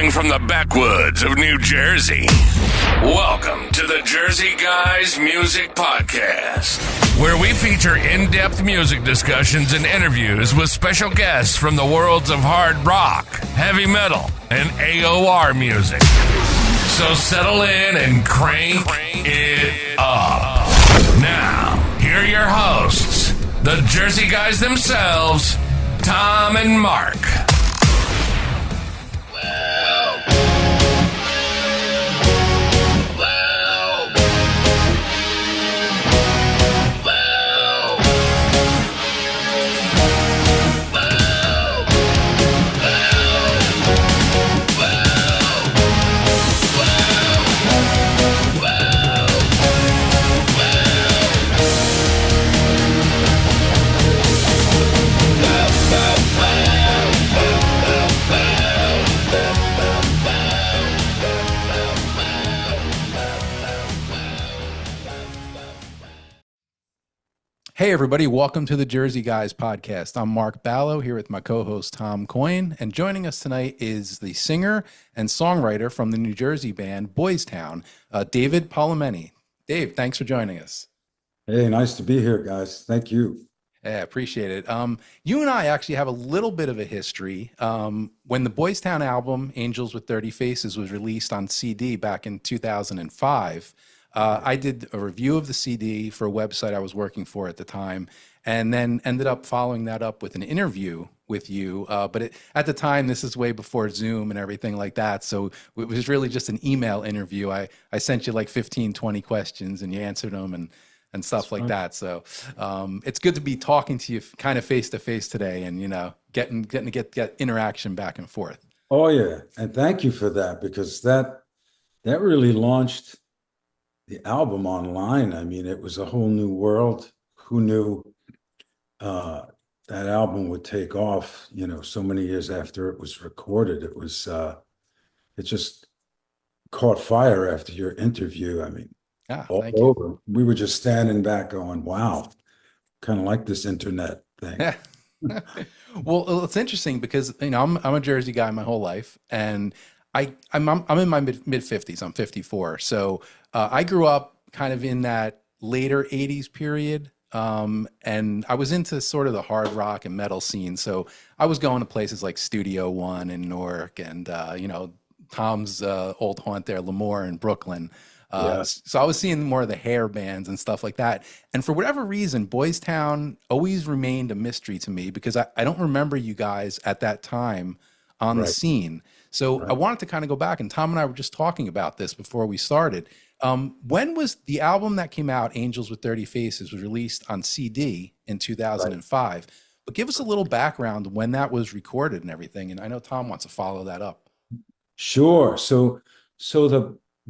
Hailing from the backwoods of New Jersey, welcome to the Jersey Guys Music Podcast, where we feature in-depth music discussions and interviews with special guests from the worlds of hard rock, heavy metal, and AOR music. So settle in and crank it up. Now, here are your hosts, the Jersey Guys themselves, Tom and Mark. Hey everybody, welcome to the Jersey Guys podcast. I'm Mark Ballo here with my co-host Tom Coyne, and joining us tonight is the singer and songwriter from the New Jersey band Boystown, David Polemeni. Dave, thanks for joining us. Hey, nice to be here, guys. Thank you. Yeah, appreciate it. You and I actually have a little bit of a history. When the Boystown album, Angels with Dirty Faces, was released on CD back in 2005, I did a review of the CD for a website I was working for at the time, and then ended up following that up with an interview with you. But at the time, this is way before Zoom and everything like that, so it was really just an email interview. I sent you like 15, 20 questions, and you answered them and stuff like that. So it's good to be talking to you kind of face to face today, and getting to get interaction back and forth. Oh yeah, and thank you for that, because that really launched the album online. I mean, it was a whole new world. Who knew that album would take off, so many years after it was recorded. It just caught fire after your interview. I mean, all over. We were just standing back going, wow, kind of like this internet thing. Well, it's interesting because, I'm a Jersey guy my whole life, and I'm in my mid 50s. I'm 54. So I grew up kind of in that later 80s period. And I was into sort of the hard rock and metal scene. So I was going to places like Studio One in Newark, and, Tom's old haunt there, Lemoore in Brooklyn. So I was seeing more of the hair bands and stuff like that. And for whatever reason, Boystown always remained a mystery to me, because I don't remember you guys at that time on the scene. So I wanted to kind of go back, and Tom and I were just talking about this before we started. When was the album that came out, Angels with Dirty Faces, was released on CD in 2005? But give us a little background when that was recorded and everything. And I know Tom wants to follow that up. Sure. So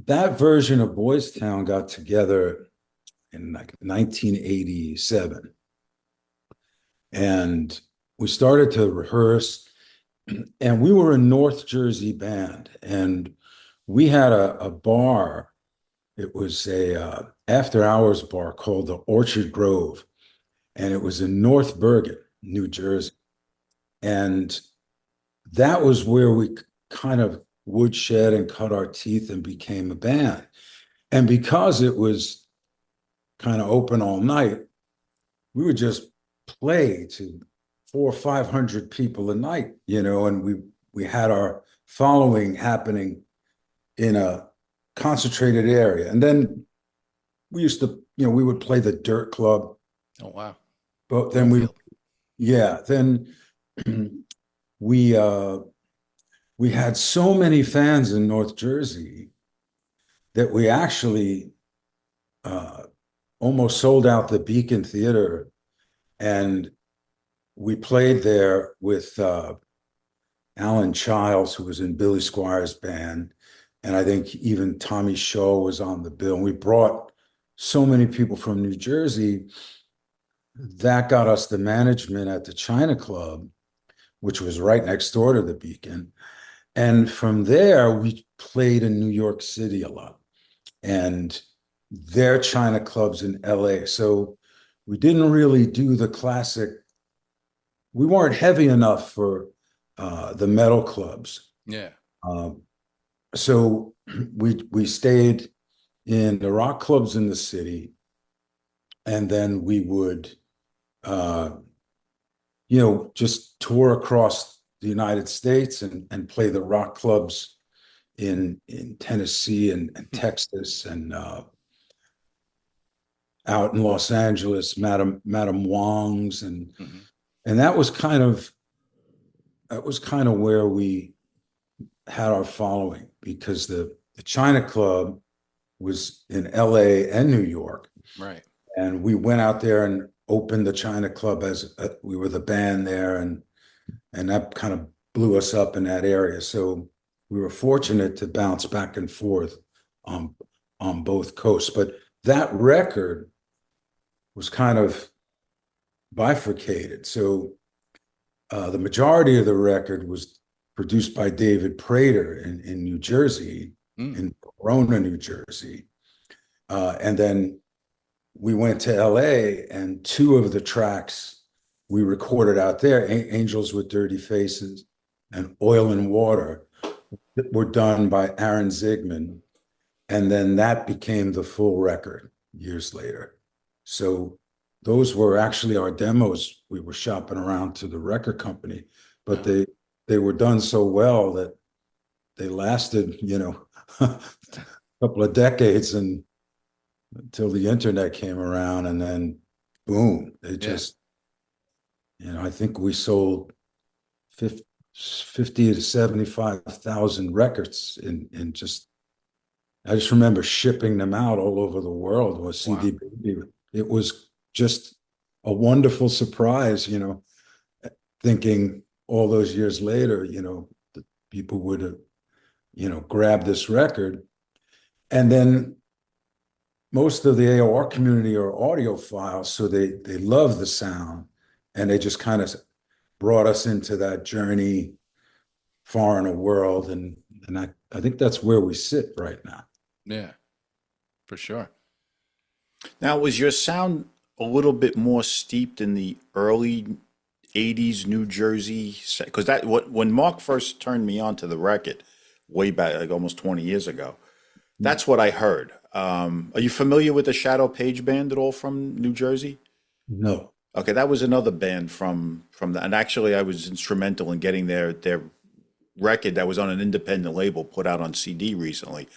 that version of Boys Town got together in like 1987. And we started to rehearse, and we were a North Jersey band, and we had a bar. It was a after hours bar called the Orchard Grove, and it was in North Bergen, New Jersey. And that was where we kind of woodshed and cut our teeth and became a band. And because it was kind of open all night, we would just play to 400 or 500 people a night, and we had our following happening in a concentrated area. And then we used to, we would play the Dirt Club. Oh, wow. But then we had so many fans in North Jersey that we actually almost sold out the Beacon Theater, and we played there with Alan Childs, who was in Billy Squire's band, and I think even Tommy Shaw was on the bill. And we brought so many people from New Jersey. That got us the management at the China Club, which was right next door to the Beacon. And from there, we played in New York City a lot, and their China clubs in LA. So we didn't really do the classic. We weren't heavy enough for the metal clubs. Yeah. Um, so we stayed in the rock clubs in the city, and then we would, uh, just tour across the United States and play the rock clubs in Tennessee and Texas and out in Los Angeles, Madame Wong's, and that was kind of where we had our following, because the China Club was in LA and New York. Right. And we went out there and opened the China Club as we were the band there, and that kind of blew us up in that area. So we were fortunate to bounce back and forth on both coasts. But that record was kind of bifurcated. So the majority of the record was produced by David Prater in New Jersey, in Corona, New Jersey. And then we went to LA, and two of the tracks we recorded out there, Angels with Dirty Faces and Oil and Water, were done by Aaron Zigman. And then that became the full record years later. So those were actually our demos. We were shopping around to the record company, but they were done so well that they lasted, a couple of decades, and until the internet came around, and then boom, they just, I think we sold 50 to 75,000 records in just, I just remember shipping them out all over the world with CD Baby. It was just a wonderful surprise, thinking all those years later, that people would have, grabbed this record. And then most of the AOR community are audiophiles, so they love the sound, and they just kind of brought us into that journey far in a world. And I think that's where we sit right now. Yeah, for sure. Now, was your sound a little bit more steeped in the early 80s New Jersey? Because when Mark first turned me on to the record, way back, like almost 20 years ago, that's what I heard. Are you familiar with the Shadow Page Band at all from New Jersey? No. Okay, that was another band from that, and actually I was instrumental in getting their record that was on an independent label put out on CD recently.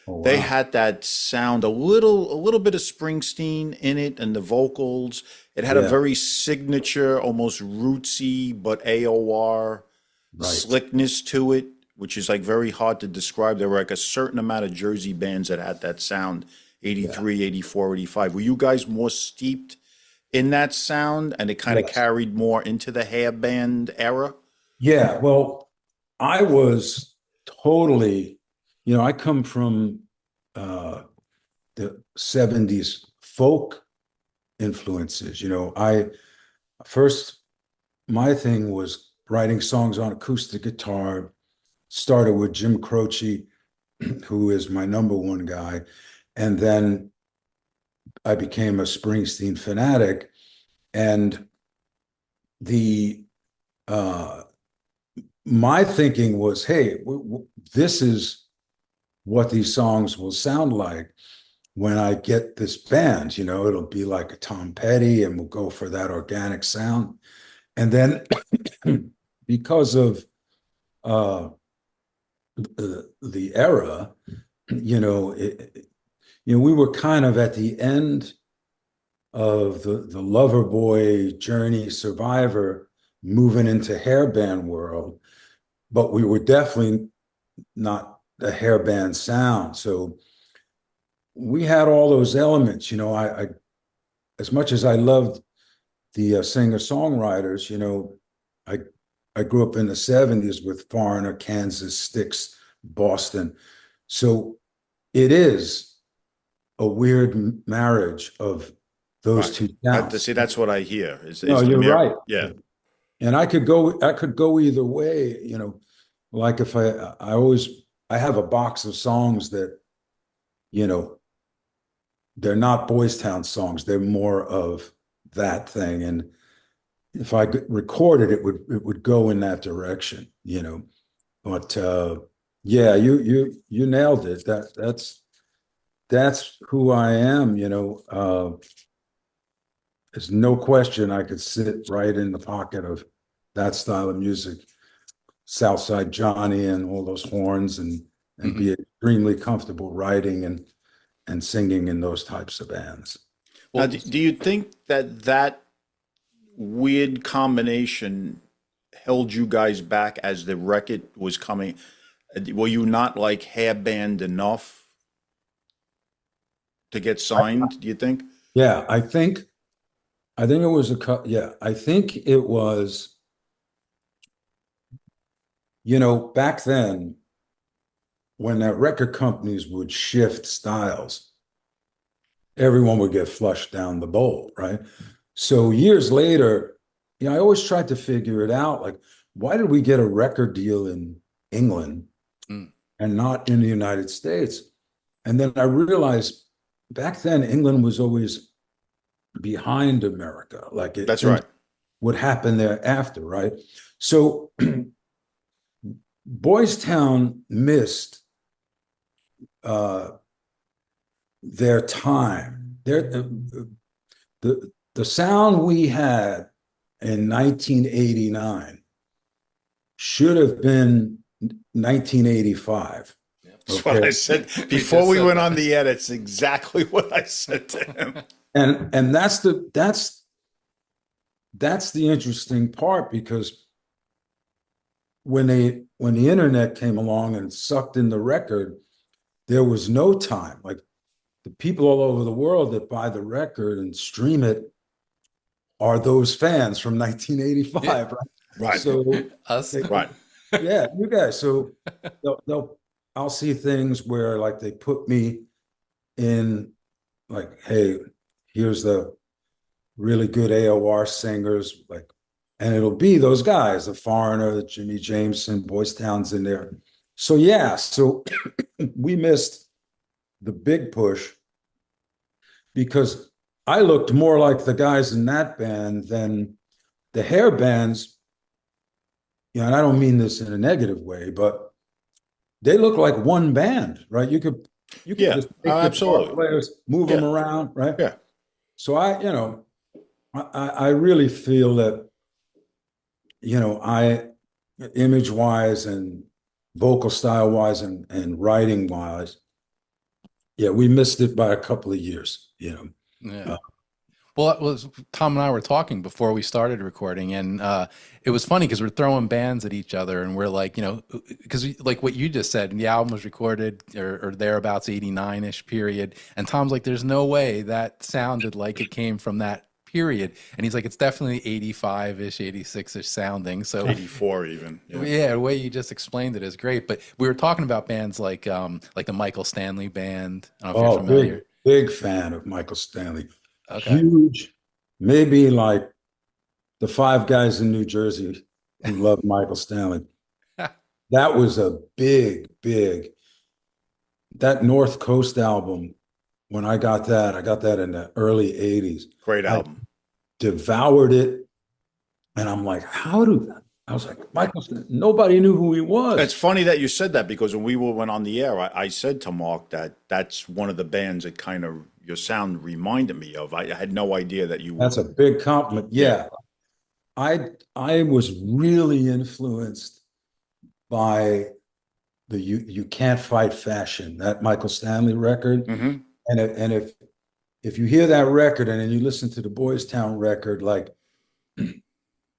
Oh, wow. They had that sound, a little bit of Springsteen in it, and the vocals. It had a very signature, almost rootsy, but AOR slickness to it, which is like very hard to describe. There were like a certain amount of Jersey bands that had that sound, 83, 84, 85. Were you guys more steeped in that sound, and it kind of carried more into the hair band era? Yeah, well, I was totally, I come from the 70s folk influences. My thing was writing songs on acoustic guitar. Started with Jim Croce, who is my number one guy. And then I became a Springsteen fanatic. And my thinking was, hey, this is what these songs will sound like when I get this band. It'll be like a Tom Petty, and we'll go for that organic sound. And then because of the era, we were kind of at the end of the lover boy journey, Survivor, moving into hairband world, but we were definitely not the hairband sound. So we had all those elements. I as much as I loved the singer-songwriters, I grew up in the 70s with Foreigner, Kansas, Styx, Boston. So it is a weird marriage of those two sounds. See, that's what I hear. No, you're right. Yeah. And I could go either way, like if I have a box of songs that, they're not Boys Town songs. They're more of that thing. And if I recorded it, it would go in that direction, But Yeah, you nailed it. That's who I am, there's no question I could sit right in the pocket of that style of music, Southside Johnny and all those horns, and be extremely comfortable writing and singing in those types of bands. Now, do you think that weird combination held you guys back as the record was coming? Were you not like hair band enough to get signed, do you think? Yeah, I think it was I think it was, back then when that record companies would shift styles, everyone would get flushed down the bowl, right? So years later, I always tried to figure it out. Like, why did we get a record deal in England and not in the United States? And then I realized back then England was always behind America. Like that's right. What happened there after, right? So Boystown missed their time. The sound we had in 1989 should have been 1985. That's what I said before we went on the air. That's exactly what I said to him. And that's the interesting part, because when the internet came along and sucked in the record, there was no time. Like, the people all over the world that buy the record and stream it are those fans from 1985, Yeah. right? Right. So Us. Right. yeah, you guys. So I'll see things where, like, they put me in, like, hey, here's the really good AOR singers, like, and it'll be those guys, the Foreigner, Jimmy Jameson, Boystown's in there. So yeah, so we missed the big push because I looked more like the guys in that band than the hair bands. And I don't mean this in a negative way, but they look like one band, right? You could just take the absolutely players, move them around, right? Yeah. So I really feel that, I, image wise and vocal style wise and writing wise, yeah, we missed it by a couple of years, Yeah. Well, it was Tom and I were talking before we started recording, and it was funny because we're throwing bands at each other, and we're like, because like what you just said, the album was recorded or thereabouts 89-ish period, and Tom's like, there's no way that sounded like it came from that period, and he's like, it's definitely 85-ish, 86-ish sounding. So 84 even. Yeah, the way you just explained it is great. But we were talking about bands like the Michael Stanley Band. I don't know if you're familiar. Big fan of Michael Stanley. Okay. Huge, maybe like the 5 guys in New Jersey who love Michael Stanley. That was a big, that North Coast album. When I got that in the early 80s. Great album. I devoured it. And I'm like, I was like, Michael Stanley, nobody knew who he was. It's funny that you said that, because when we went on the air, I said to Mark that that's one of the bands that kind of your sound reminded me of. I had no idea that you were. That's a big compliment. Yeah. I was really influenced by the You Can't Fight Fashion, that Michael Stanley record. Mm-hmm. And if you hear that record and then you listen to the Boystown record, like,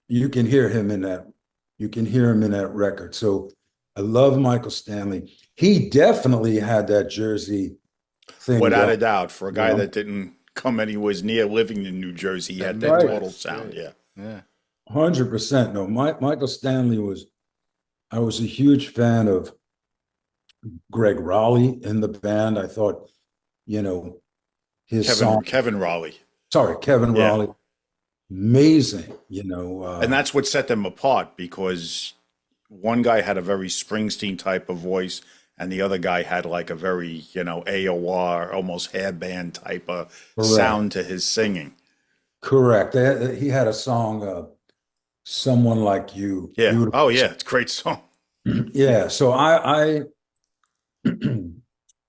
you can hear him in that record. So I love Michael Stanley. He definitely had that Jersey thing. Without a doubt, for a guy that didn't come anywhere near living in New Jersey, he had that total sound. Yeah. 100%. No, Michael Stanley I was a huge fan of Greg Raleigh in the band. I thought, his song. Kevin Raleigh. Sorry, Kevin Raleigh. Amazing, and that's what set them apart, because one guy had a very Springsteen type of voice, and the other guy had like a very, AOR, almost hairband type of sound to his singing. Correct. He had a song, Someone Like You. Yeah. Beautiful. Oh, yeah. It's a great song. Yeah. So I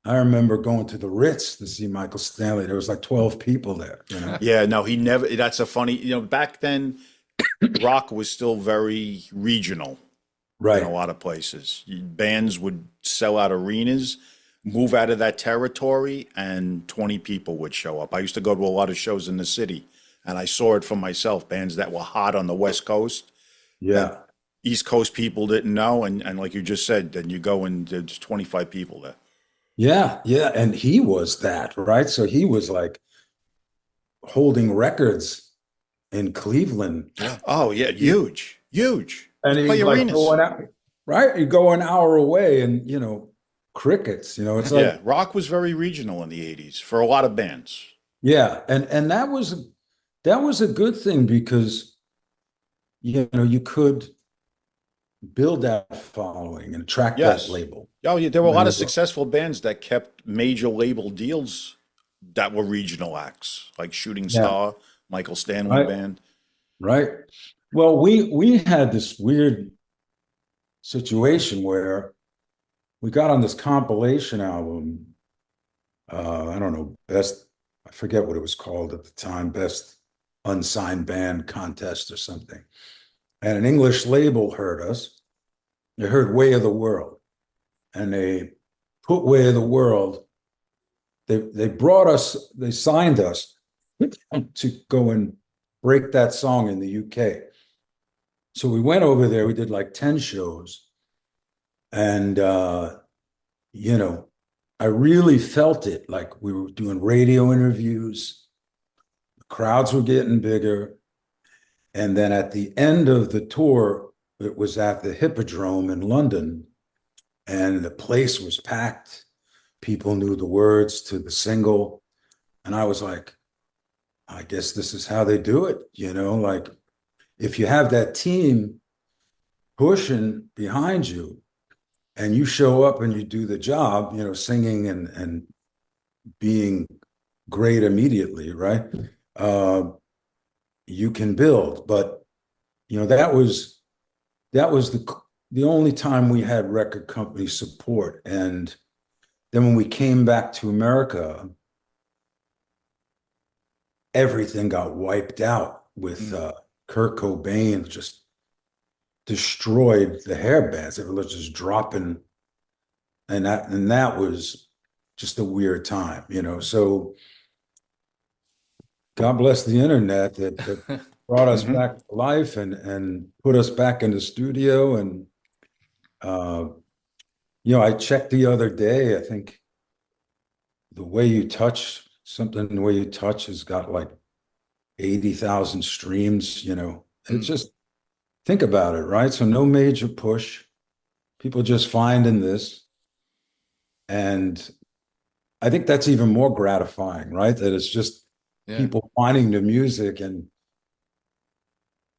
remember going to the Ritz to see Michael Stanley. There was like 12 people there, you know? Yeah, no, he never. That's a funny. Back then, rock was still very regional in a Right. lot of places. Bands would sell out arenas, move out of that territory, and 20 people would show up. I used to go to a lot of shows in the city, and I saw it for myself. Bands that were hot on the West Coast that Yeah. East Coast people didn't know, and like you just said, then you go and there's 25 people there. Yeah. Yeah. And he was that, right? So he was like holding records in Cleveland. Oh yeah, huge, huge. And Play he's like arenas. going out, right? You go an hour away and, crickets, it's Yeah, like, rock was very regional in the 80s for a lot of bands. yeah. And that was a good thing because, you could build that following and track that Yes. label. Oh, yeah, there were a When lot they of successful bands that kept major label deals that were regional acts, like Shooting Yeah. Star, Michael Stanley Right. Band. Right. Well, we had this weird situation where we got on this compilation album. I don't know, I forget what it was called at the time, best unsigned band contest or something. And an English label heard us. They heard Way of the World. And they put Way of the World. They brought us, they signed us to go and break that song in the UK. So we went over there, we did like 10 shows. And I really felt it. Like we were doing radio interviews, the crowds were getting bigger. And then at the end of the tour, it was at the Hippodrome in London, and the place was packed. People knew the words to the single. And I was like, I guess this is how they do it. Like if you have that team pushing behind you and you show up and you do the job, singing and being great immediately, right? You can build. But, that was the only time we had record company support. And then when we came back to America, everything got wiped out with Kurt Cobain just destroyed the hair bands. It was just dropping, and that was just a weird time, So God bless the internet that brought us back to life and put us back in the studio. And I checked the other day. I think the Way You Touch has got like 80,000 streams. It's just, think about it, right? So no major push, people just finding this. And I think that's even more gratifying, right? That it's just people finding the music and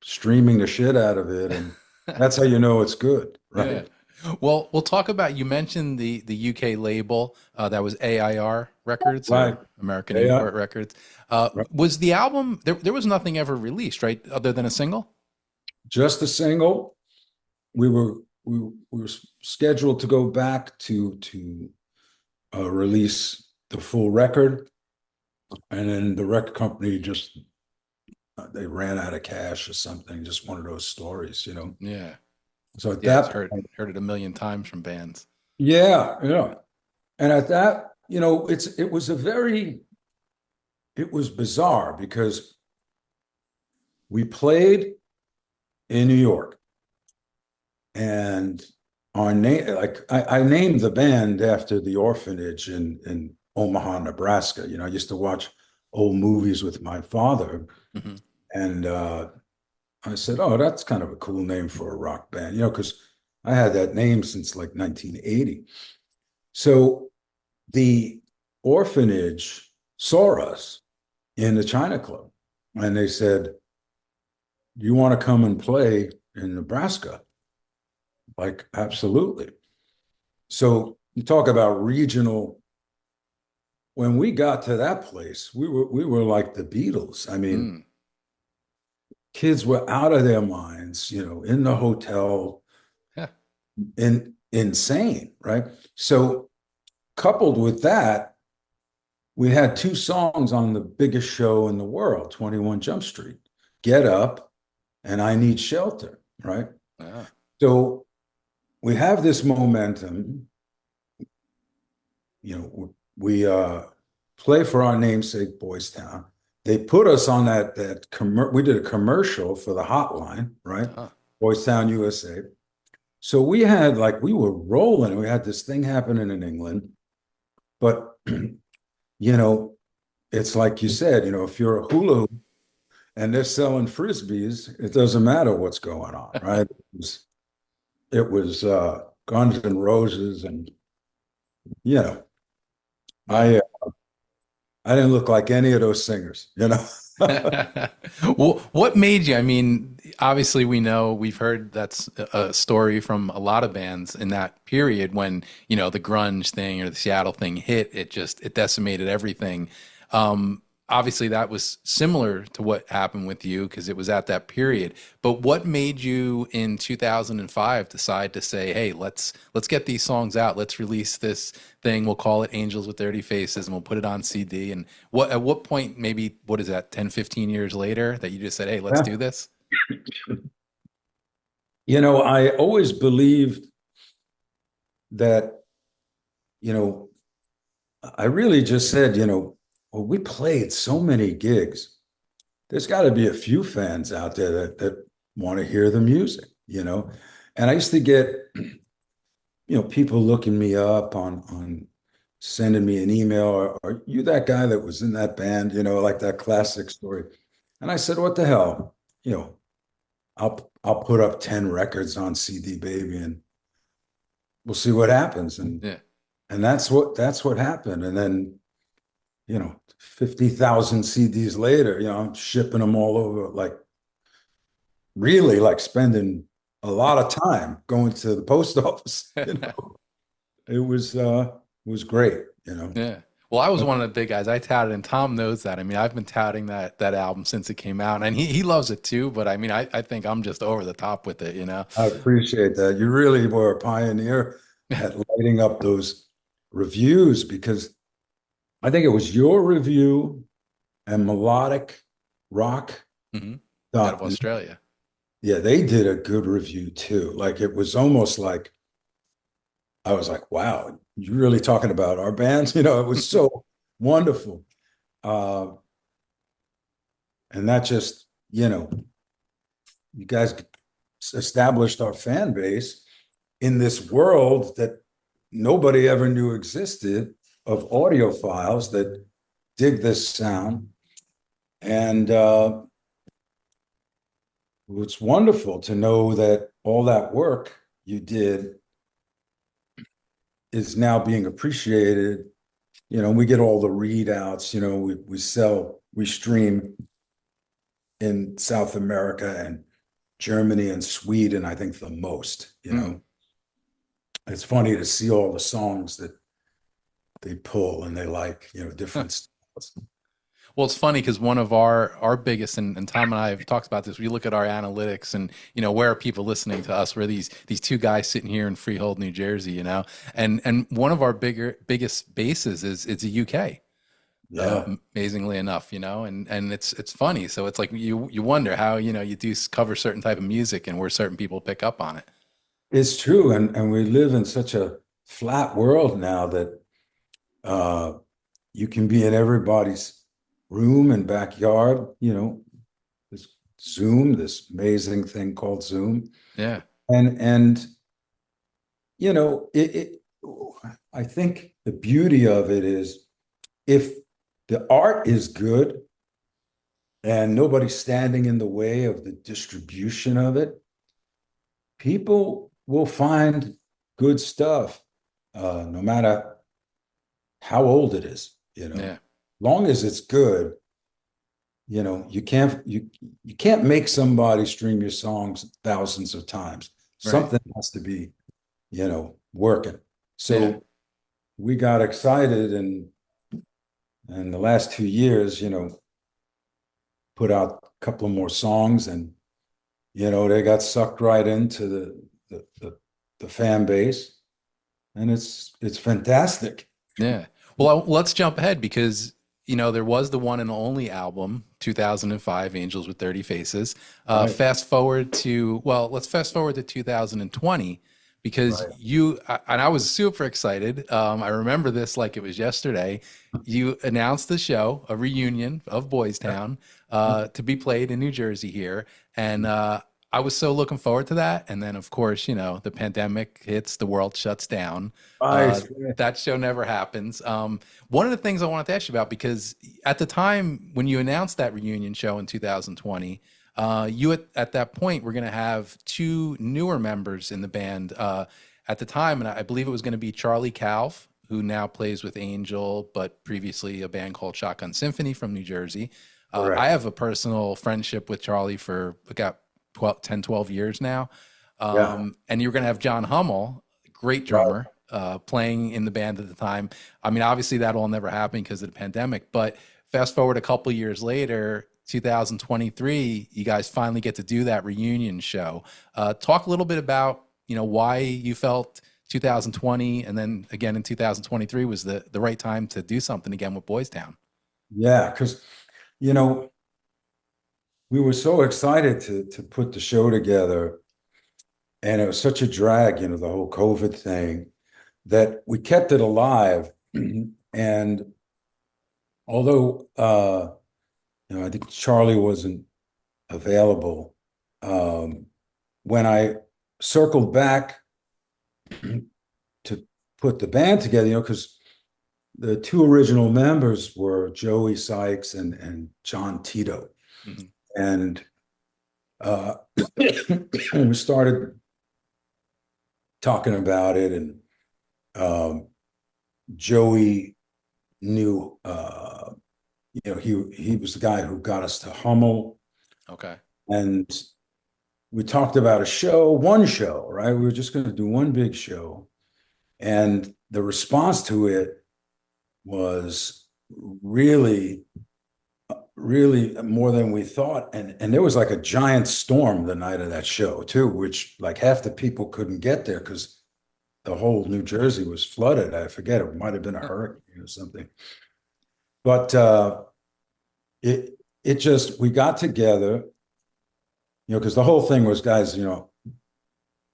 streaming the shit out of it. And that's how you know it's good, right? Yeah. Well, we'll talk about, you mentioned the UK label that was AIR Records, Right. or American Yeah. Import Records. Was the album, there was nothing ever released, right? Other than a single? Just a single. We were scheduled to go back to release the full record, and then the record company just they ran out of cash or something. Just one of those stories, Yeah. So at Yeah, that I've point, heard it a million times from bands. yeah. And at that, it was bizarre because we played in New York, and our name, like I named the band after the orphanage in Omaha, Nebraska. I used to watch old movies with my father, Mhm. and I said, "Oh, that's kind of a cool name for a rock band," because I had that name since like 1980. So the orphanage saw us in the China Club, and they said, "Do you want to come and play in Nebraska?" Like, absolutely. So you talk about regional. When we got to that place, we were like the Beatles. I mean, kids were out of their minds, in the hotel. Yeah. insane, right? So coupled with that, we had two songs on the biggest show in the world, 21 Jump Street, Get Up and I Need Shelter, right? Yeah. So we have this momentum. We play for our namesake Boystown. They put us on we did a commercial for the hotline, right? Boystown, USA. So we were rolling. We had this thing happening in England. But, it's like you said, if you're a hula hoop and they're selling Frisbees, it doesn't matter what's going on, right? It was Guns N' Roses and, I didn't look like any of those singers, Well, what made you? I mean, obviously we've heard that's a story from a lot of bands in that period when, the grunge thing or the Seattle thing hit, it decimated everything. Obviously that was similar to what happened with you because it was at that period. But what made you in 2005 decide to say, hey, let's get these songs out. Let's release this thing. We'll call it Angels with Dirty Faces and we'll put it on CD. And at what point, maybe, what is that, 10, 15 years later that you just said, hey, let's do this? I always believed that, I really just said, well, we played so many gigs. There's got to be a few fans out there that want to hear the music, And I used to get, people looking me up on sending me an email, or are you that guy that was in that band, like that classic story. And I said, what the hell? I'll put up 10 records on CD Baby and we'll see what happens. And that's what happened. And then, 50,000 CDs later, I'm shipping them all over, really spending a lot of time going to the post office. It was great, Yeah. Well, I was one of the big guys. I touted, and Tom knows that. I mean, I've been touting that album since it came out, and he loves it too. But I mean, I think I'm just over the top with it, I appreciate that. You really were a pioneer at lighting up those reviews, because I think it was your review and Melodic Rock out of Australia. Yeah, they did a good review too. It was almost like I was like, wow, you're really talking about our bands? It was so wonderful. And that just, you guys established our fan base in this world that nobody ever knew existed, of audiophiles that dig this sound. And it's wonderful to know that all that work you did is now being appreciated. We get all the readouts, we stream in South America and Germany and Sweden, I think the most, It's funny to see all the songs that they pull and they different styles. Well, it's funny because one of our biggest, and Tom and I have talked about this, we look at our analytics and, where are people listening to us? We're these two guys sitting here in Freehold, New Jersey, and one of our biggest bases is the UK. Yeah. Amazingly enough, and it's funny. So it's like you wonder how, you do cover certain type of music and where certain people pick up on it. It's true. And we live in such a flat world now that you can be in everybody's room and backyard, this Zoom, this amazing thing called Zoom. Yeah. And I think the beauty of it is, if the art is good and nobody's standing in the way of the distribution of it, people will find good stuff, no matter how old it is, Yeah. Long as it's good, you can't make somebody stream your songs thousands of times. Right. Something has to be, working. So we got excited, and the last 2 years, put out a couple of more songs, and they got sucked right into the the fan base, and it's fantastic. Yeah. Well, let's jump ahead because, there was the one and only album, 2005, Angels with Dirty Faces. Right. Let's fast forward to 2020 because and I was super excited. I remember this like it was yesterday. You announced the show, a reunion of Boys Town, to be played in New Jersey here. And I was so looking forward to that. And then, of course, the pandemic hits, the world shuts down. That show never happens. One of the things I wanted to ask you about, because at the time when you announced that reunion show in 2020, you at that point were going to have two newer members in the band at the time. And I believe it was going to be Charlie Calf, who now plays with Angel, but previously a band called Shotgun Symphony from New Jersey. I have a personal friendship with Charlie for about 12 years now. And you're going to have John Hummel, great drummer, playing in the band at the time. I mean, obviously that all never happened because of the pandemic, but fast forward a couple years later, 2023, you guys finally get to do that reunion show. Talk a little bit about, why you felt 2020 and then again in 2023 was the right time to do something again with Boys Town. Yeah, because, we were so excited to put the show together, and it was such a drag, the whole COVID thing, that we kept it alive. And although, I think Charlie wasn't available, when I circled back to put the band together, because the two original members were Joey Sykes and John Tito. Mm-hmm. And we started talking about it, and Joey knew, he was the guy who got us to Hummel. Okay. And we talked about one show, right? We were just going to do one big show. And the response to it was really more than we thought. And there was like a giant storm the night of that show too, which like half the people couldn't get there because the whole New Jersey was flooded. I forget, it might have been a hurricane or something. But we got together, because the whole thing was, guys,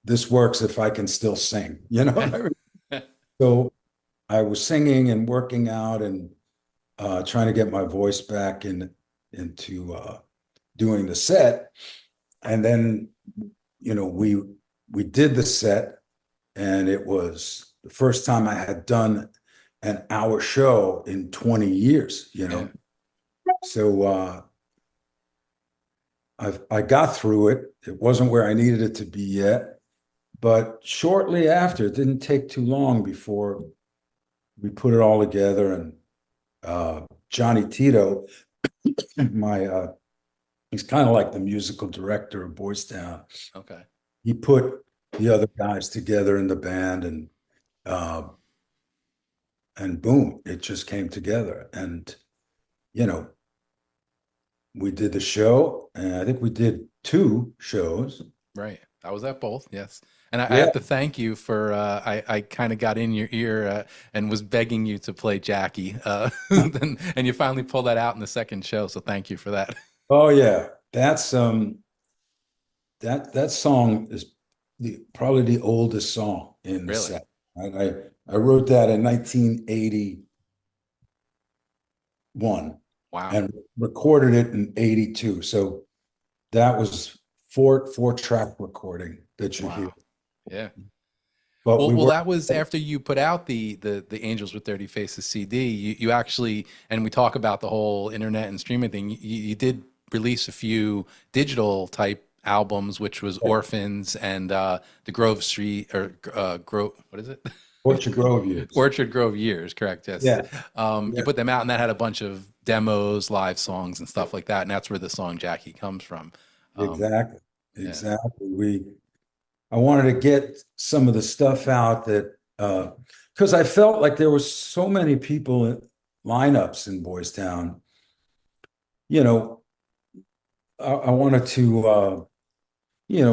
this works if I can still sing, So I was singing and working out and trying to get my voice back into doing the set. And then, we did the set, and it was the first time I had done an hour show in 20 years, Yeah. So I got through it. It wasn't where I needed it to be yet, but shortly after, it didn't take too long before we put it all together. And Johnny Tito, he's kind of like the musical director of Boys Town. Okay. He put the other guys together in the band, and boom, it just came together. And, we did the show, and I think we did 2 shows. Right. I was at both. Yes. And I have to thank you for, I kind of got in your ear and was begging you to play Jackie. And you finally pulled that out in the second show. So thank you for that. Oh yeah. That's, that song is probably the oldest song in the set. I wrote that in 1981. Wow. And recorded it in 82. So that was four-track recording that you hear. Yeah. But that was after you put out the Angels with Dirty Faces CD. You actually, and we talk about the whole internet and streaming thing, you did release a few digital type albums, which was Orphans and the Grove Street or what is it? Orchard Grove Years. Orchard Grove Years, correct? Yes. Yeah. You put them out, and that had a bunch of demos, live songs, and stuff like that. And that's where the song Jackie comes from. Exactly. I wanted to get some of the stuff out that because I felt like there was so many people in lineups in Boys Town. I wanted to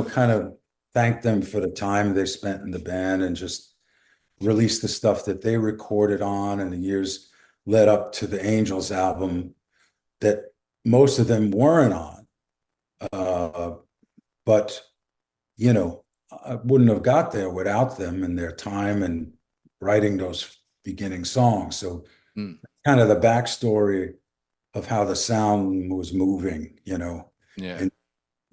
kind of thank them for the time they spent in the band and just release the stuff that they recorded on in the years led up to the Angels album that most of them weren't on. But, you know, I wouldn't have got there without them and their time and writing those beginning songs. So kind of the backstory of how the sound was moving, you know,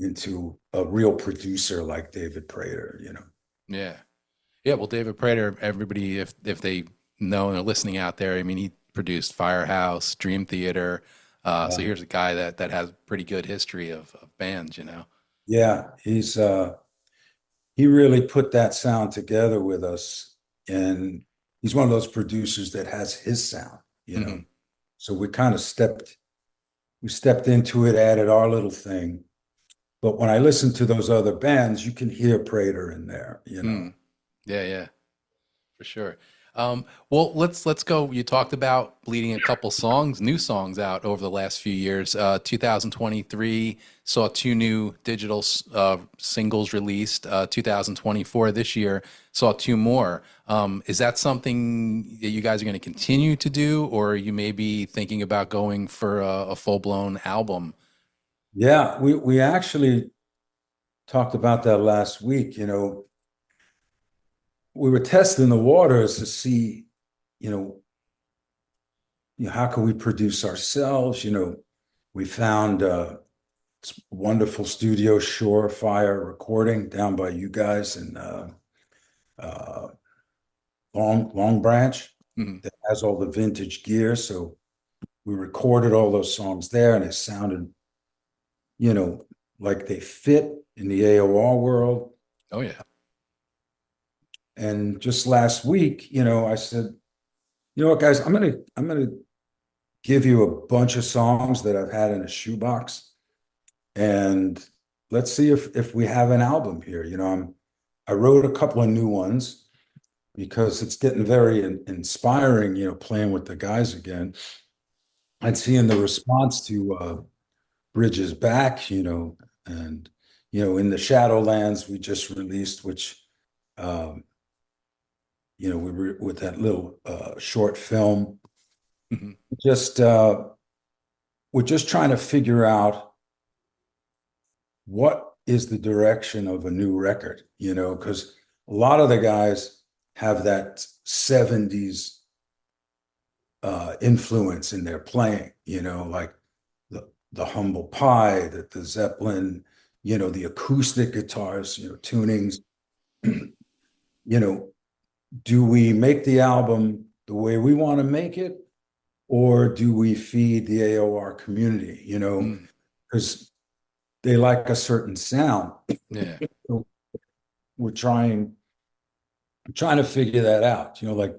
into a real producer like David Prater, you know. Yeah. Yeah. Well, David Prater, everybody, if they know and are listening out there, I mean, he produced Firehouse, Dream Theater. So here's a guy that has pretty good history of bands, you know. Yeah, he really put that sound together with us, and he's one of those producers that has his sound, you know. So we kind of stepped into it, added our little thing. But when I listen to those other bands, you can hear Prater in there, you know. Yeah, for sure. Well, let's go. You talked about bleeding a couple songs, new songs out over the last few years. 2023 saw 2 new digital singles released. 2024 this year saw 2 more. Is that something that you guys are going to continue to do, or are you maybe thinking about going for a full-blown album? Yeah, we actually talked about that last week. You know, we were testing the waters to see, you know, how can we produce ourselves? You know, we found a wonderful studio, Surefire Recording, down by you guys in Long Branch, that has all the vintage gear. So we recorded all those songs there, and it sounded, you know, like they fit in the AOR world. Oh yeah. And just last week, you know, I said, you know what, guys, I'm gonna give you a bunch of songs that I've had in a shoebox, and let's see if we have an album here. You know, I wrote a couple of new ones because it's getting very inspiring, you know, playing with the guys again and seeing the response to Bridges Back, you know, and, you know, in the Shadowlands we just released, which, you know, we were with that little short film. Just we're just trying to figure out what is the direction of a new record, you know, because a lot of the guys have that 70s influence in their playing, you know, like the humble pie, the Zeppelin, you know, the acoustic guitars, you know, tunings. You know, do we make the album the way we want to make it, or do we feed the AOR community, you know, because they like a certain sound. Yeah. So we're trying to figure that out, you know, like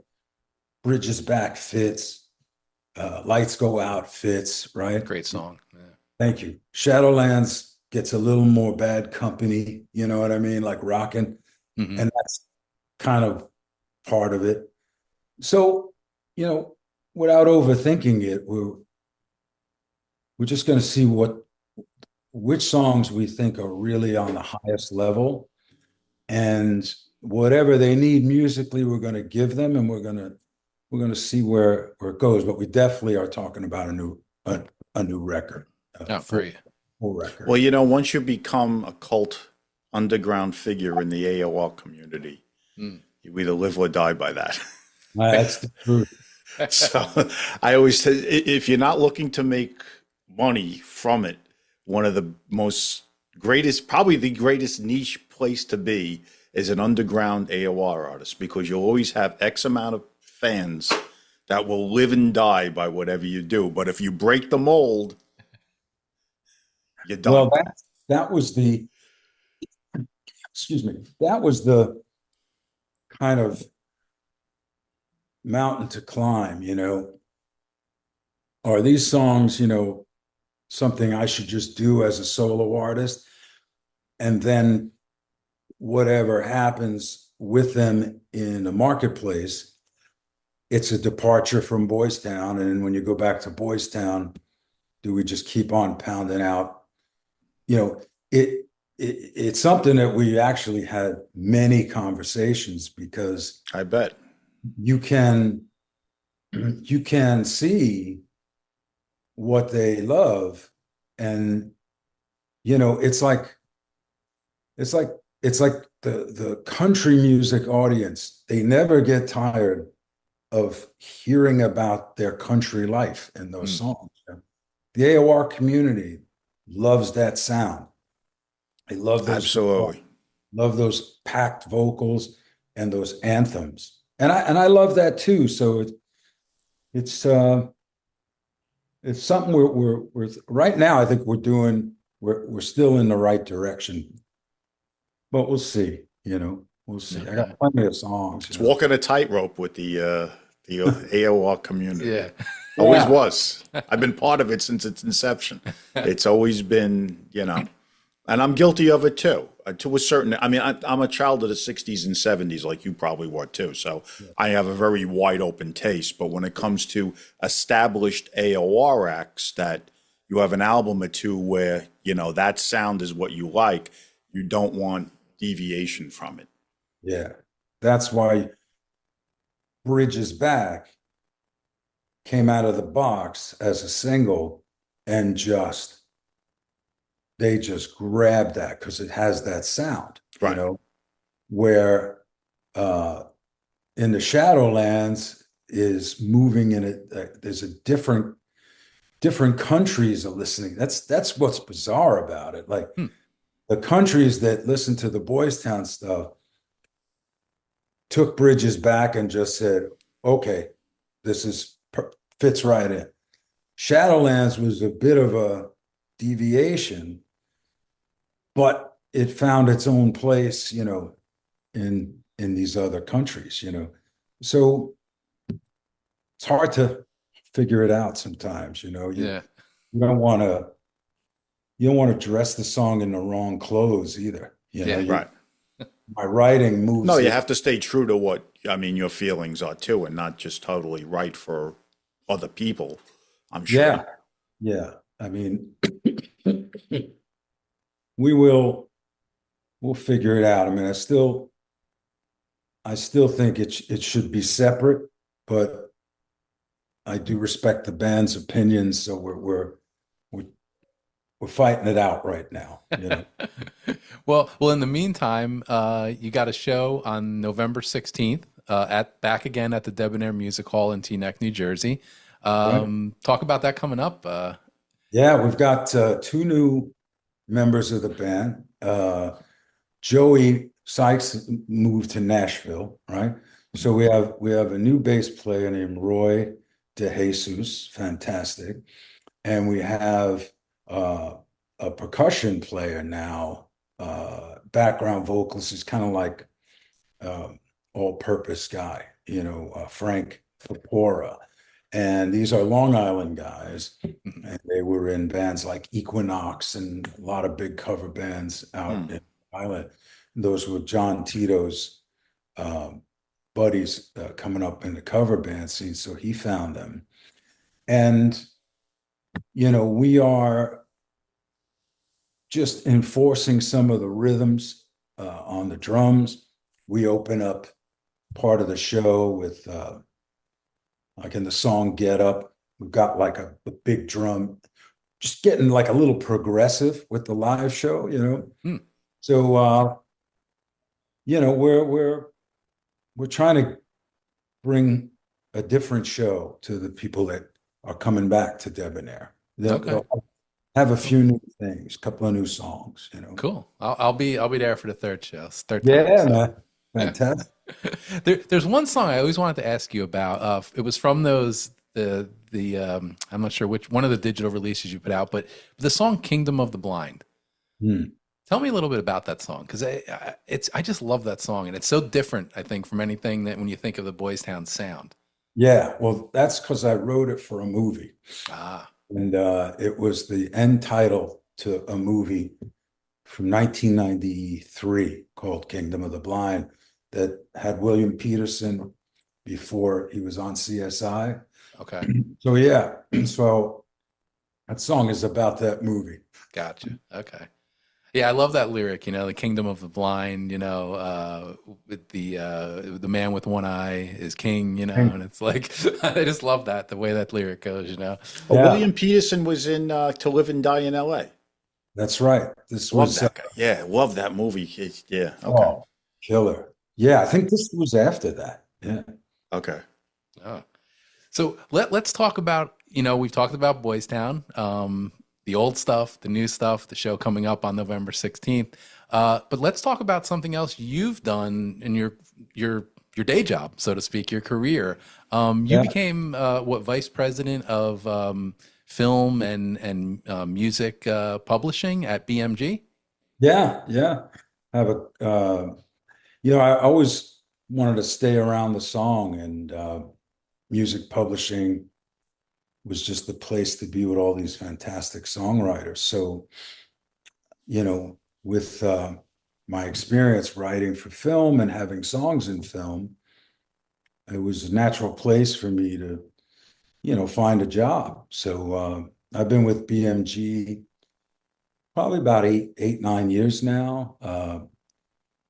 Bridges Back fits, Lights Go Out fits, right? Great song. Yeah. Thank you. Shadowlands gets a little more Bad Company, you know what I mean? Like rocking. And that's kind of part of it. So, you know, without overthinking it, we're just going to see which songs we think are really on the highest level, and whatever they need musically, we're going to give them, and we're going to see where it goes. But we definitely are talking about a new record. Full record. Well, you know, once you become a cult underground figure in the AOR community, you either live or die by that. That's the truth. So I always say, if you're not looking to make money from it, one of the probably the greatest niche place to be is an underground AOR artist, because you'll always have X amount of fans that will live and die by whatever you do. But if you break the mold, you're done. Well, that was the kind of mountain to climb, you know. Are these songs, you know, something I should just do as a solo artist, and then whatever happens with them in the marketplace, it's a departure from Boystown, and when you go back to Boystown, do we just keep on pounding out? You know, it's something that we actually had many conversations, because I bet. you can see what they love, and it's like the country music audience, they never get tired of hearing about their country life in those songs. The AOR community loves that sound. They love those Absolutely. love those packed vocals and those anthems. And I love that too. So it's something we're right now, I think we're still in the right direction. But we'll see, we'll see. Okay. I got plenty of songs. It's walking a tightrope with the AOR community. Yeah. Always was. I've been part of it since its inception. It's always been, and I'm guilty of it too. To a certain, I'm a child of the 60s and 70s, like you probably were too. So I have a very wide open taste. But when it comes to established AOR acts, that you have an album or two where, that sound is what you like, you don't want deviation from it. Yeah. That's why Bridges Back came out of the box as a single, and they just grabbed that because it has that sound, Right. Where in the Shadowlands is moving in it. There's a different countries are listening. That's what's bizarre about it. Like the countries that listen to the Boystown stuff took Bridges Back and just said, okay, this fits right in. Shadowlands was a bit of a deviation, but it found its own place, in these other countries, So it's hard to figure it out sometimes, You don't want to dress the song in the wrong clothes either. Right. My writing moves. No, you have to stay true to what, your feelings are too, and not just totally right for other people, I'm sure. Yeah. We'll figure it out. I still think it should be separate, but I do respect the band's opinions. So we're fighting it out right now. Well, in the meantime, you got a show on November 16th back again at the Debonair Music Hall in Teaneck, New Jersey. Talk about that coming up. Yeah, we've got two new members of the band. Joey Sykes moved to Nashville, right? So we have a new bass player named Roy DeJesus, fantastic, and we have a percussion player now, background vocals. He's kind of like all-purpose guy, Frank Fapora. And these are Long Island guys, and they were in bands like Equinox and a lot of big cover bands out in Island. Those were John Tito's buddies coming up in the cover band scene, so he found them. And, we are just enforcing some of the rhythms on the drums. We open up part of the show with like in the song Get Up, we've got like a big drum, just getting like a little progressive with the live show, So we're trying to bring a different show to the people that are coming back to Debonair. They'll have a few new things, a couple of new songs, Cool. I'll be there for the third show. Man. Fantastic. There's one song I always wanted to ask you about. It was from the I'm not sure which one of the digital releases you put out, but the song "Kingdom of the Blind." Tell me a little bit about that song, because I just love that song, and it's so different, I think, from anything that when you think of the Boystown sound. Yeah, well, that's because I wrote it for a movie. And it was the end title to a movie from 1993 called Kingdom of the Blind that had William Peterson before he was on CSI. Okay. So so that song is about that movie. Gotcha. Okay. Yeah, I love that lyric, the kingdom of the blind, with the man with one eye is king, and it's like I just love that the way that lyric goes. Oh, Yeah, William Peterson was in To Live and Die in L.A. that's right. This Love was that guy. Yeah, love that movie. Yeah. Okay. oh, killer. Yeah, I think this was after that. Yeah. Okay. Oh. So let's talk about, we've talked about Boys Town, the old stuff, the new stuff, the show coming up on November 16th. But let's talk about something else you've done in your day job, so to speak, your career. You Yeah. became vice president of film and music publishing at BMG? Yeah, yeah. Have I always wanted to stay around the song, and music publishing was just the place to be with all these fantastic songwriters. So, with my experience writing for film and having songs in film, it was a natural place for me to, find a job. So I've been with BMG probably about 9 years now.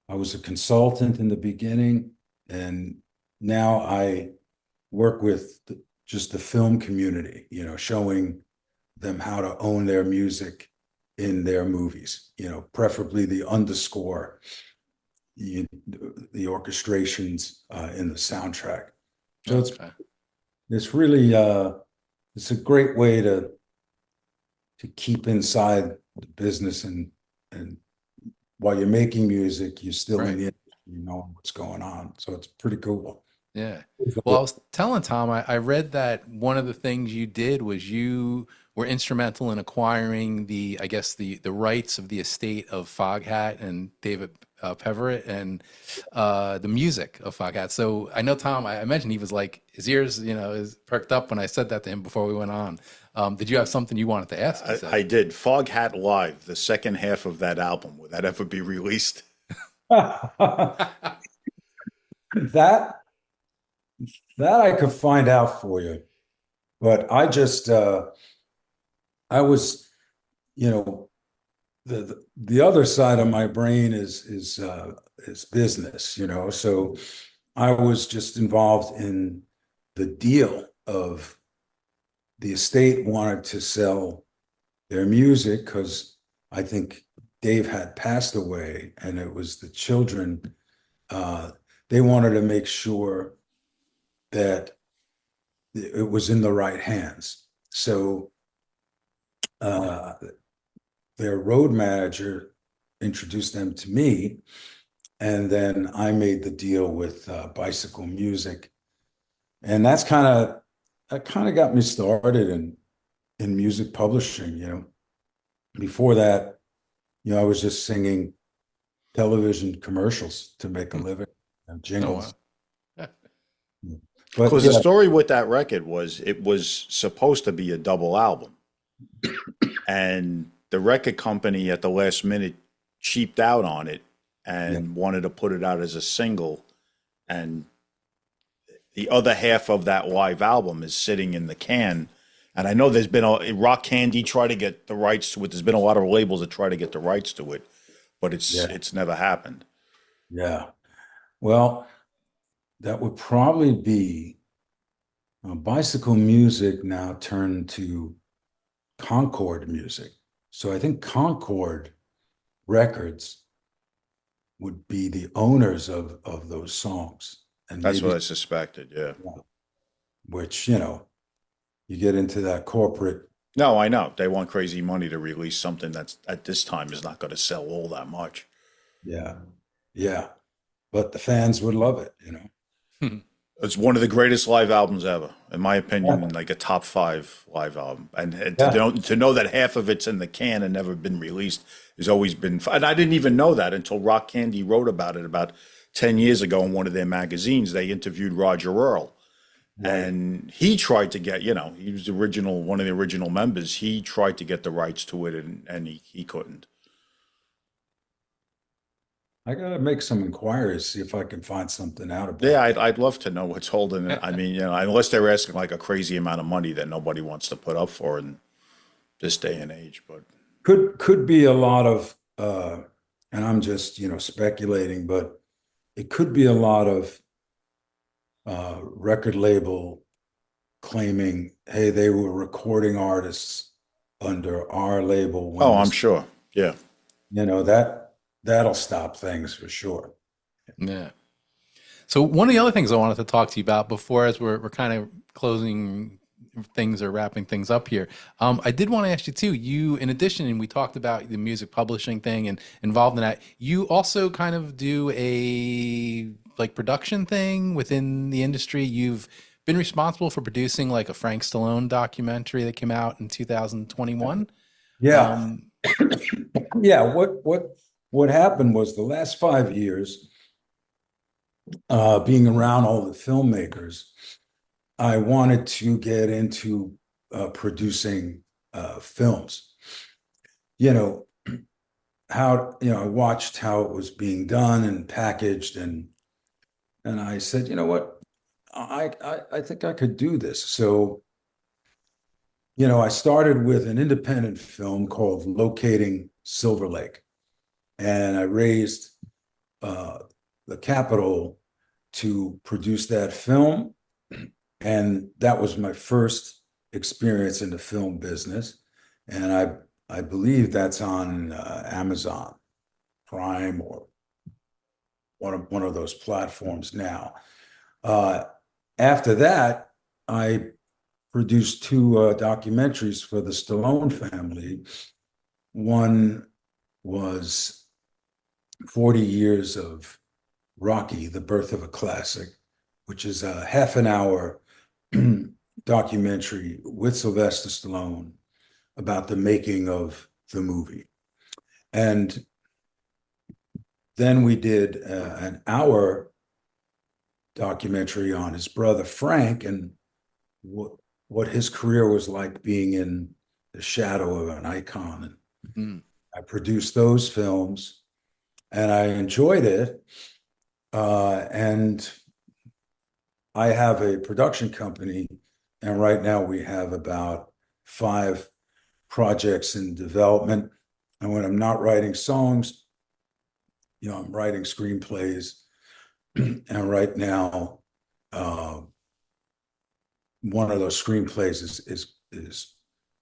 I was a consultant in the beginning, and now I work with just the film community, showing them how to own their music in their movies, preferably the underscore, the orchestrations in the soundtrack. So Okay. it's really it's a great way to keep inside the business, and while you're making music, you're still in Right. the industry, you know what's going on. So it's pretty cool. Yeah. Well, I was telling Tom, I read that one of the things you did was you were instrumental in acquiring I guess the rights of the estate of Foghat and David Peverett and the music of Foghat. So I know Tom, I mentioned he was like, his ears, is perked up when I said that to him before we went on. Did you have something you wanted to ask? I did. Foghat Live, the second half of that album. Would that ever be released? That I could find out for you, but I just I was, the other side of my brain is business, so I was just involved in the deal of the estate wanted to sell their music because I think Dave had passed away, and it was the children. They wanted to make sure that it was in the right hands. So their road manager introduced them to me, and then I made the deal with Bicycle Music, and that kind of got me started in music publishing. Before that, I was just singing television commercials to make a living, and jingles. Oh, wow. But Because the story with that record was it was supposed to be a double album. And the record company at the last minute cheaped out on it and wanted to put it out as a single. And the other half of that live album is sitting in the can. And I know there's been Rock Candy try to get the rights to it. There's been a lot of labels that try to get the rights to it, but it's never happened. Yeah. Well, that would probably be Bicycle Music now turned to Concord Music. So I think Concord Records would be the owners of those songs. And That's what I suspected, yeah. Which, you get into that corporate. No, I know. They want crazy money to release something that's at this time is not going to sell all that much. Yeah. Yeah. But the fans would love it, It's one of the greatest live albums ever, in my opinion, like a top 5 live album. And to know that half of it's in the can and never been released has always been fun. And I didn't even know that until Rock Candy wrote about it about 10 years ago in one of their magazines. They interviewed Roger Earl. Right. And he tried to get, he was one of the original members. He tried to get the rights to it, and he couldn't. I gotta make some inquiries, see if I can find something out about it. Yeah, I'd love to know what's holding it. I mean, unless they're asking like a crazy amount of money that nobody wants to put up for in this day and age. But could be a lot of and I'm just, speculating, but it could be a lot of record label claiming, hey, they were recording artists under our label. When I'm sure. Yeah. That'll stop things for sure. Yeah. So one of the other things I wanted to talk to you about before, as we're kind of closing things or wrapping things up here, I did want to ask you too, you, in addition, and we talked about the music publishing thing and involved in that, you also kind of do a production thing within the industry. You've been responsible for producing like a Frank Stallone documentary that came out in 2021. Yeah. Yeah. What happened was the last 5 years, being around all the filmmakers, I wanted to get into producing films. I watched how it was being done and packaged, and I said, you know what, I think I could do this. So, I started with an independent film called Locating Silver Lake, and I raised the capital to produce that film. And that was my first experience in the film business. And I believe that's on Amazon Prime or one of those platforms now. After that, I produced 2 documentaries for the Stallone family. One was 40 Years of Rocky, The Birth of a Classic, which is a half an hour documentary with Sylvester Stallone about the making of the movie. And then we did an hour documentary on his brother Frank and what his career was like being in the shadow of an icon. And I produced those films and I enjoyed it. And I have a production company, and right now we have about 5 projects in development. And when I'm not writing songs, I'm writing screenplays. And right now, one of those screenplays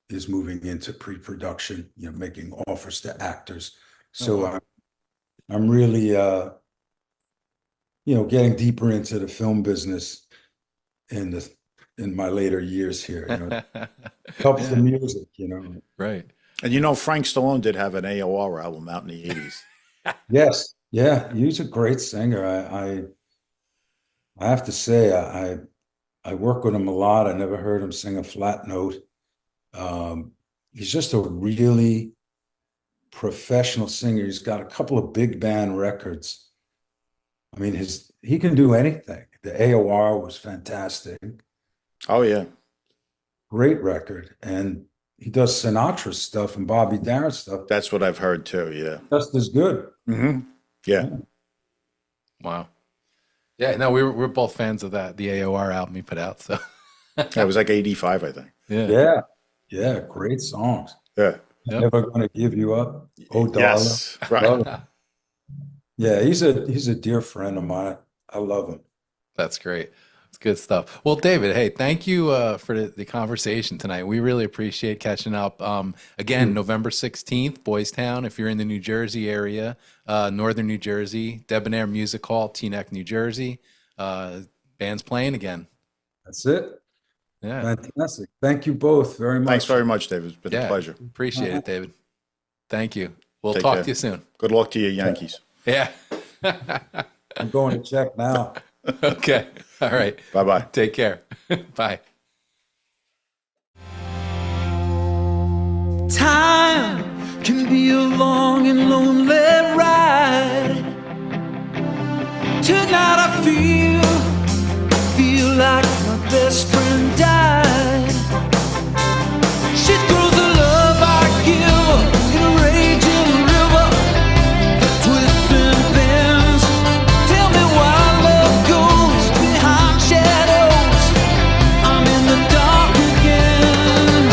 is moving into pre-production, making offers to actors. So I'm really, getting deeper into the film business in my later years here. Helps the music, Right. And Frank Stallone did have an AOR album out in the 80s. Yes. Yeah. He's a great singer. I have to say, I work with him a lot. I never heard him sing a flat note. He's just a really professional singer. He's got a couple of big band records. I mean, he can do anything. The AOR was fantastic. Oh, yeah. Great record. And he does Sinatra stuff and Bobby Darin stuff. That's what I've heard too, yeah. Just as good. Mm-hmm. Yeah. Wow. Yeah, no, we're both fans of the AOR album he put out. So it was like 85, I think. Yeah. Great songs. Yeah. Yep. Never Gonna Give You Up. Oh, darling. Yes. Right. Yeah, he's a dear friend of mine. I love him. That's great. It's good stuff. Well, David, hey, thank you for the conversation tonight. We really appreciate catching up. Again, November 16th, Boystown, if you're in the New Jersey area, northern New Jersey, Debonair Music Hall, Teaneck, New Jersey. Band's playing again. That's it. Yeah. Fantastic. Thank you both very much. Thanks very much, David. It's been a pleasure. Appreciate it, David. Thank you. We'll Take talk care. to you soon. Good luck to you, Yankees. Yeah. I'm going to check now. Okay. All right. Bye-bye. Take care. Bye. Time can be a long and lonely ride. Tonight I feel like my best friend died. She throws the love I give in a raging river, twists and bends. Tell me why love goes behind shadows. I'm in the dark again,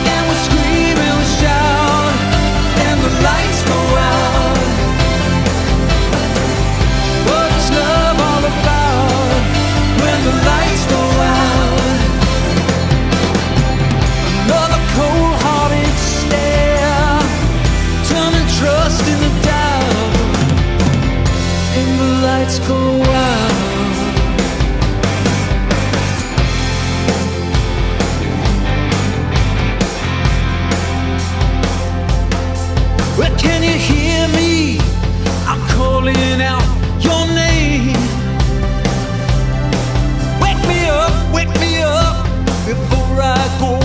and we scream and we shout, and the light I go.